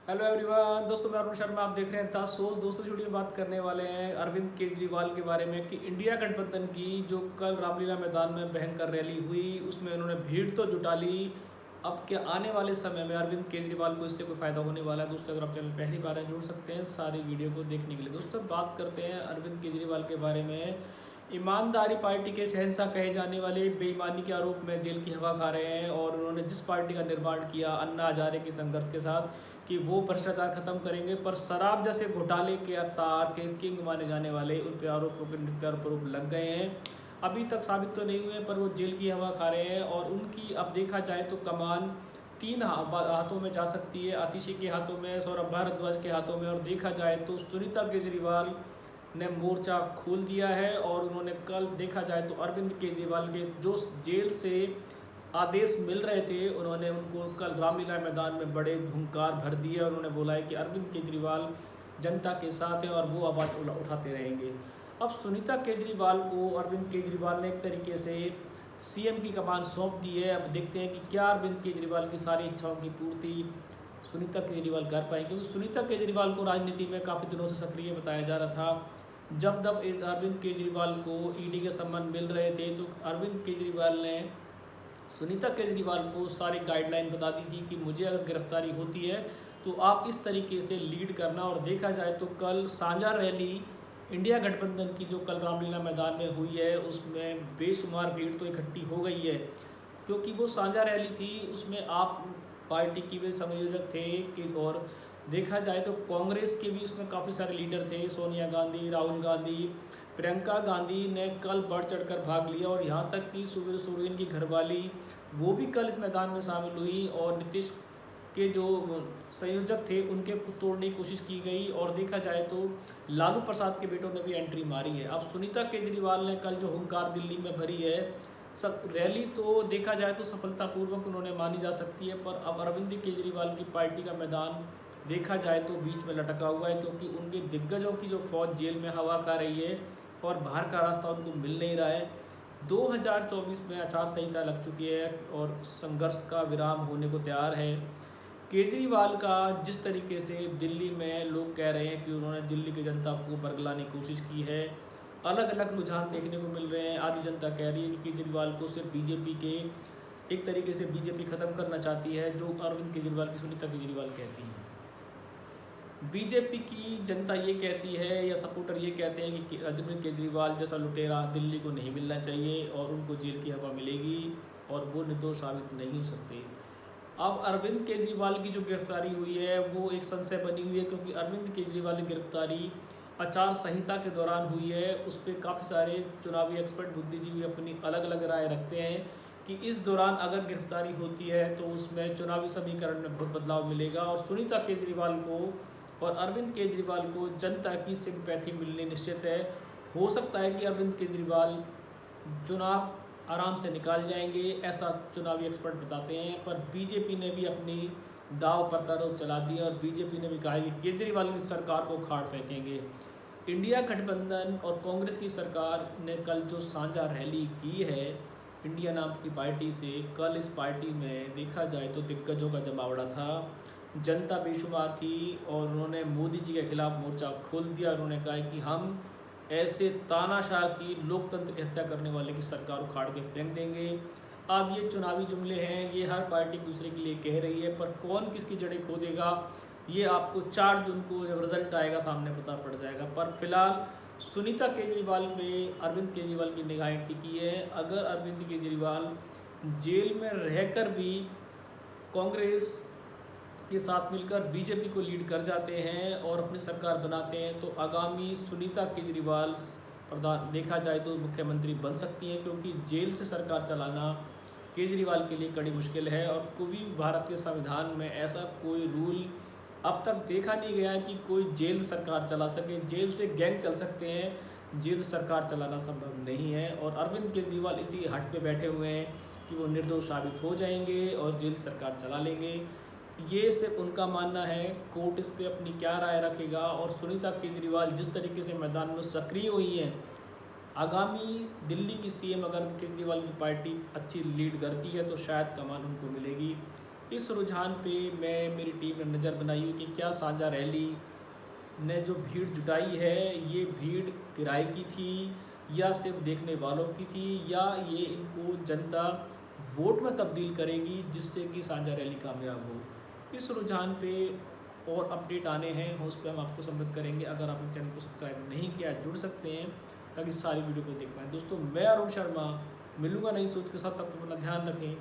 Hello everyone, दोस्तों मैं अरुण शर्मा, आप देख रहे हैं तासोस। दोस्तों इस वीडियो में बात करने वाले हैं अरविंद केजरीवाल के बारे में कि इंडिया गठबंधन की जो कल रामलीला मैदान में भयंकर रैली हुई उसमें उन्होंने भीड़ तो जुटा ली। अब के आने वाले समय में अरविंद केजरीवाल को इससे कोई फ़ायदा होने वाला है। दोस्तों अगर आप चैनल पहली बार हैं जुड़ सकते हैं सारी वीडियो को देखने के लिए। दोस्तों बात करते हैं अरविंद केजरीवाल के बारे में। ईमानदारी पार्टी के शहंशाह कहे जाने वाले बेईमानी के आरोप में जेल की हवा खा रहे हैं और उन्होंने जिस पार्टी का निर्माण किया अन्ना हजारे के संघर्ष के साथ कि वो भ्रष्टाचार खत्म करेंगे, पर शराब जैसे घोटाले के तार के किंग माने जाने वाले उन पर आरोप प्रत्यारोप लग गए हैं। अभी तक साबित तो नहीं हुए पर वो जेल की हवा खा रहे हैं और उनकी अब देखा जाए तो कमान तीन हाथों में जा सकती है। आतिशी के हाथों में, सौरभ भारद्वाज के हाथों में, और देखा जाए तो सुनीता केजरीवाल ने मोर्चा खोल दिया है। और उन्होंने कल देखा जाए तो अरविंद केजरीवाल के जो जेल से आदेश मिल रहे थे उन्होंने उनको कल रामलीला मैदान में बड़े हुंकार भर दिए। और उन्होंने बोला है कि अरविंद केजरीवाल जनता के साथ हैं और वो आवाज़ उठाते रहेंगे। अब सुनीता केजरीवाल को अरविंद केजरीवाल ने एक तरीके से सीएम की कमान सौंप दी है। अब देखते हैं कि क्या अरविंद केजरीवाल की सारी इच्छाओं की पूर्ति सुनीता केजरीवाल कर पाएंगे, क्योंकि सुनीता केजरीवाल को राजनीति में काफ़ी दिनों से सक्रिय बताया जा रहा था। जब अरविंद केजरीवाल को ईडी के सम्मान मिल रहे थे तो अरविंद केजरीवाल ने सुनीता केजरीवाल को सारी गाइडलाइन बता दी थी कि मुझे अगर गिरफ्तारी होती है तो आप इस तरीके से लीड करना। और देखा जाए तो कल साझा रैली इंडिया गठबंधन की जो कल रामलीला मैदान में हुई है उसमें बेशुमार भीड़ तो इकट्ठी हो गई है, क्योंकि वो साझा रैली थी। उसमें आप पार्टी की भी संयोजक थे कि, और देखा जाए तो कांग्रेस के भी उसमें काफ़ी सारे लीडर थे। सोनिया गांधी, राहुल गांधी, प्रियंका गांधी ने कल बढ़ चढ़कर भाग लिया और यहाँ तक कि सुबीर सोरेन की घरवाली वो भी कल इस मैदान में शामिल हुई। और नीतीश के जो संयोजक थे उनके तोड़ने की कोशिश की गई। और देखा जाए तो लालू प्रसाद के बेटों ने भी एंट्री मारी है। अब सुनीता केजरीवाल ने कल जो हुंकार दिल्ली में भरी है, सब रैली तो देखा जाए तो सफलतापूर्वक उन्होंने मानी जा सकती है, पर अब अरविंद केजरीवाल की पार्टी का मैदान देखा जाए तो बीच में लटका हुआ है, क्योंकि उनके दिग्गजों की जो फौज जेल में हवा खा रही है और बाहर का रास्ता उनको मिल नहीं रहा है। 2024 में आचार संहिता लग चुकी है और संघर्ष का विराम होने को तैयार है। केजरीवाल का जिस तरीके से दिल्ली में लोग कह रहे हैं कि उन्होंने दिल्ली की जनता को बरगलाने की कोशिश की है, अलग अलग रुझान देखने को मिल रहे हैं। आधी जनता कह रही है कि केजरीवाल को सिर्फ बीजेपी के एक तरीके से बीजेपी ख़त्म करना चाहती है, जो अरविंद केजरीवाल की सुनीता केजरीवाल कहती हैं। बीजेपी की जनता ये कहती है या सपोर्टर ये कहते हैं कि अरविंद केजरीवाल जैसा लुटेरा दिल्ली को नहीं मिलना चाहिए और उनको जेल की हवा मिलेगी और वो निर्दोष साबित नहीं हो सकते। अब अरविंद केजरीवाल की जो गिरफ्तारी हुई है वो एक संशय बनी हुई है, क्योंकि अरविंद केजरीवाल की गिरफ्तारी आचार संहिता के दौरान हुई है। उस पर काफ़ी सारे चुनावी एक्सपर्ट बुद्धिजीवी अपनी अलग अलग राय रखते हैं कि इस दौरान अगर गिरफ्तारी होती है तो उसमें चुनावी समीकरण में बहुत बदलाव मिलेगा और सुनीता केजरीवाल को और अरविंद केजरीवाल को जनता की सिंपैथी मिलनी निश्चित है। हो सकता है कि अरविंद केजरीवाल चुनाव आराम से निकाल जाएंगे, ऐसा चुनावी एक्सपर्ट बताते हैं। पर बीजेपी ने भी अपनी दाव पर तरोप चला दी और बीजेपी ने भी कहा कि केजरीवाल की सरकार को उखाड़ फेंकेंगे। इंडिया गठबंधन और कांग्रेस की सरकार ने कल जो साझा रैली की है इंडिया नाम की पार्टी से, कल इस पार्टी में देखा जाए तो दिग्गजों का जमावड़ा था। जनता बेशुमार थी और उन्होंने मोदी जी के खिलाफ मोर्चा खोल दिया। उन्होंने कहा कि हम ऐसे तानाशाह की लोकतंत्र की हत्या करने वाले की सरकार उखाड़ के फेंक देंगे। अब ये चुनावी जुमले हैं, ये हर पार्टी दूसरे के लिए कह रही है, पर कौन किसकी जड़ें खोदेगा ये आपको 4 जून को जब रिजल्ट आएगा सामने पता पड़ जाएगा। पर फिलहाल सुनीता केजरीवाल पे अरविंद केजरीवाल की निगाहें टिकी है। अगर अरविंद केजरीवाल जेल में रहकर भी कांग्रेस के साथ मिलकर बीजेपी को लीड कर जाते हैं और अपनी सरकार बनाते हैं तो आगामी सुनीता केजरीवाल प्रधान देखा जाए तो मुख्यमंत्री बन सकती हैं, क्योंकि जेल से सरकार चलाना केजरीवाल के लिए कड़ी मुश्किल है। और कोई भारत के संविधान में ऐसा कोई रूल अब तक देखा नहीं गया है कि कोई जेल सरकार चला सके। जेल से गैंग चल सकते हैं, जेल सरकार चलाना संभव नहीं है। और अरविंद केजरीवाल इसी हट पे बैठे हुए हैं कि वो निर्दोष साबित हो जाएंगे और जेल सरकार चला लेंगे। ये सिर्फ उनका मानना है, कोर्ट इस पे अपनी क्या राय रखेगा। और सुनीता केजरीवाल जिस तरीके से मैदान में सक्रिय हुई हैं, आगामी दिल्ली की सीएम अगर केजरीवाल की पार्टी अच्छी लीड करती है तो शायद कमान उनको मिलेगी। इस रुझान पे मेरी टीम ने नज़र बनाई हुई कि क्या साझा रैली ने जो भीड़ जुटाई है ये भीड़ किराए की थी या सिर्फ देखने वालों की थी, या ये इनको जनता वोट में तब्दील करेगी जिससे कि साझा रैली कामयाब हो। इस रुझान पे और अपडेट आने हैं, उस पर हम आपको सबमिट करेंगे। अगर आपने चैनल को सब्सक्राइब नहीं किया जुड़ सकते हैं ताकि सारी वीडियो को देख पाएँ। दोस्तों मैं अरुण शर्मा मिलूँगा नई सोच के साथ, तब तक अपना ध्यान रखें।